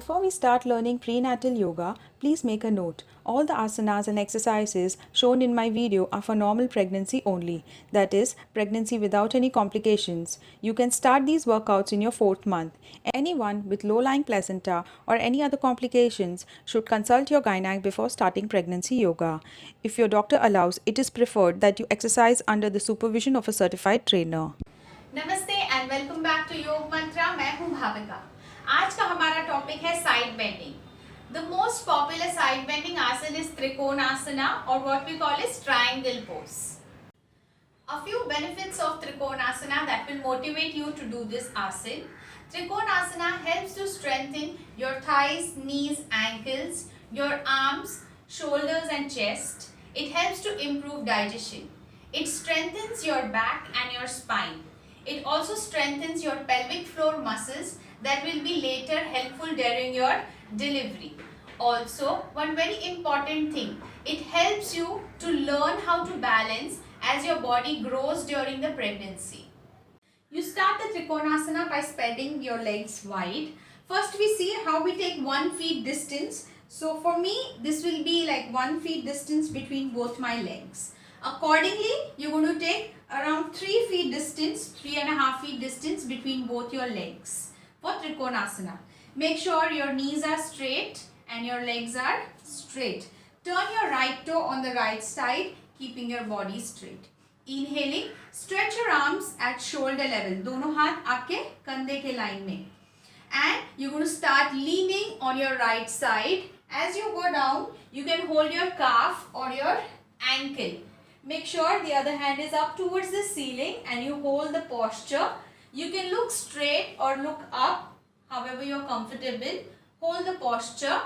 Before we start learning prenatal yoga, please make a note. All the asanas and exercises shown in my video are for normal pregnancy only, that is, pregnancy without any complications. You can start these workouts in your 4th month. Anyone with low-lying placenta or any other complications should consult your gynec before starting pregnancy yoga. If your doctor allows, it is preferred that you exercise under the supervision of a certified trainer. नमस्ते and welcome back to योग मंत्रा। मैं हूं भाविका। आज का हमारा topic है side bending. The most popular side bending asana is Trikonasana और what we call is triangle pose. A few benefits of Trikonasana that will motivate you to do this asan. Trikonasana helps to strengthen your thighs, knees, ankles, your arms, shoulders and chest. It helps to improve digestion. It strengthens your back and your spine. It also strengthens your pelvic floor muscles that will be later helpful during your delivery. Also, one very important thing, it helps you to learn how to balance as your body grows during the pregnancy. You start the Trikonasana by spreading your legs wide. First we see how we take 1 feet distance. So for me, this will be like 1 feet distance between both my legs. Accordingly, you're going to take around 3 feet distance, 3.5 feet distance between both your legs for Trikonasana. Make sure your knees are straight and your legs are straight. Turn your right toe on the right side, keeping your body straight. Inhaling, stretch your arms at shoulder level. दोनों हाथ आपके कंधे के line में. And you're going to start leaning on your right side. As you go down, you can hold your calf or your ankle. Make sure the other hand is up towards the ceiling and you hold the posture. You can look straight or look up, however you are comfortable. Hold the posture.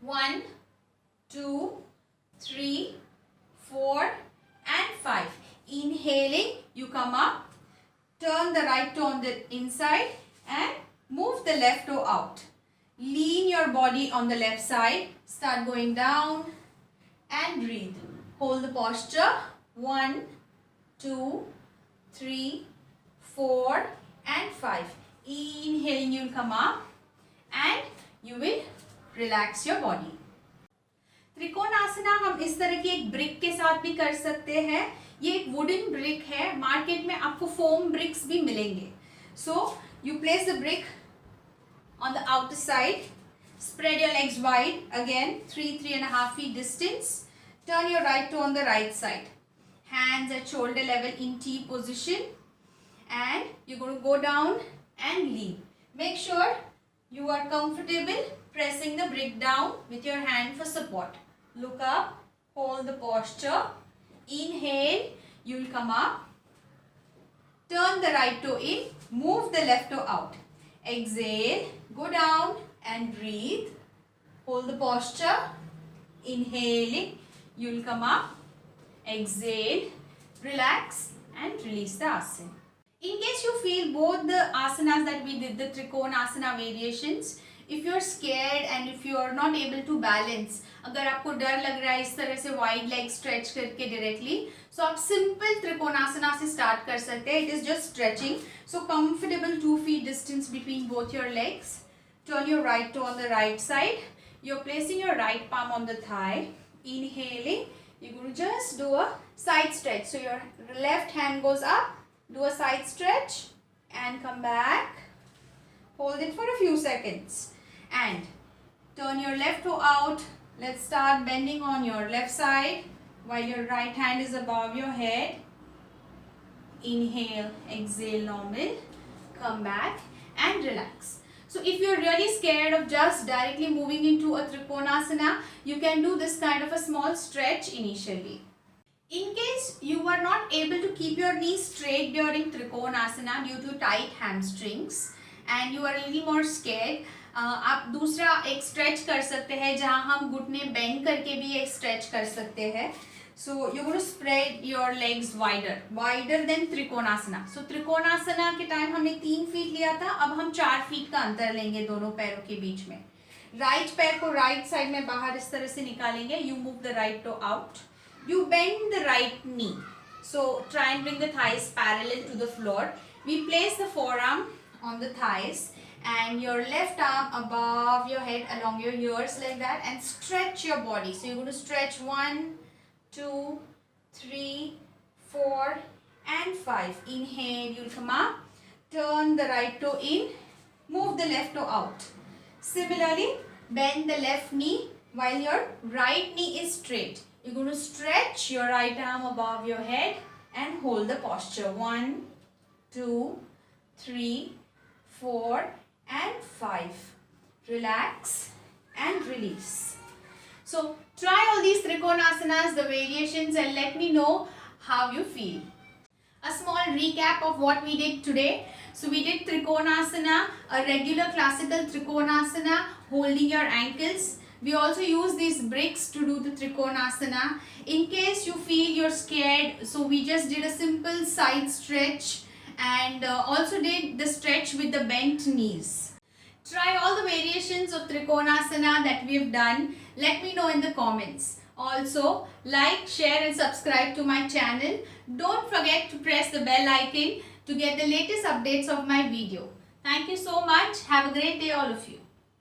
1, 2, 3, 4 and 5. Inhaling, you come up. Turn the right toe on the inside and move the left toe out. Lean your body on the left side. Start going down and breathe. Hold the posture. 1, 2, 3, 4 and 5. Inhaling, you will come up and you will relax your body. त्रिकोणासना हम इस तरह की एक brick के साथ भी कर सकते हैं. ये एक वुडन ब्रिक है. मार्केट में आपको फोम ब्रिक्स भी मिलेंगे. So you place the brick on the outer side. Spread your legs wide. Again, 3.5 feet distance. Turn your right toe on the right side. Hands at shoulder level in T position. And you're going to go down and lean. Make sure you are comfortable pressing the brick down with your hand for support. Look up. Hold the posture. Inhale. You will come up. Turn the right toe in. Move the left toe out. Exhale. Go down and breathe. Hold the posture. Inhaling. You will come up. Exhale. Relax and release the asana. In case you feel both the asanas that we did, the Trikonasana variations, if you are scared and if you are not able to balance, अगर आपको डर लग रहा है इस तरह से wide leg stretch करके directly, so आप simple Trikonasana से start कर सकते हैं. It is just stretching. So comfortable 2 feet distance between both your legs. Turn your right toe on the right side. You're placing your right palm on the thigh. Inhaling, you're going to just do a side stretch. So your left hand goes up, do a side stretch and come back. Hold it for a few seconds and turn your left toe out. Let's start bending on your left side while your right hand is above your head. Inhale, exhale normal, come back and relax. So if you're really scared of just directly moving into a Trikonasana, you can do this kind of a small stretch initially. In case you are not able to keep your knees straight during Trikonasana due to tight hamstrings and you are a little more scared, आप दूसरा एक stretch कर सकते हैं जहाँ हम घुटने bend करके भी एक स्ट्रेच कर सकते हैं. So you're going to spread your legs wider than Trikonasana. So Trikonasana के टाइम हमने 3 फीट लिया था, अब हम 4 फीट का अंतर लेंगे दोनों पैरों के बीच में. राइट पैर को राइट साइड में बाहर इस तरह से निकालेंगे. You move the right toe out. You bend the right knee. So try and bring the thighs parallel to the floor. We place the forearm on the thighs and your left arm above your head along your ears like that, and stretch your body. So you're going to stretch 1, 2, 3, 4 and 5. Inhale, you'll come up, turn the right toe in, move the left toe out. Similarly, bend the left knee while your right knee is straight. You're going to stretch your right arm above your head and hold the posture. 1, 2, 3, 4 and 5. Relax and release. So try all these Trikonasanas, the variations, and let me know how you feel. A small recap of what we did today. So we did Trikonasana, a regular classical Trikonasana, holding your ankles. We also use these bricks to do the Trikonasana. In case you feel you're scared, so we just did a simple side stretch and also did the stretch with the bent knees. Try all the variations of Trikonasana that we've done. Let me know in the comments. Also, like, share and subscribe to my channel. Don't forget to press the bell icon to get the latest updates of my video. Thank you so much. Have a great day all of you.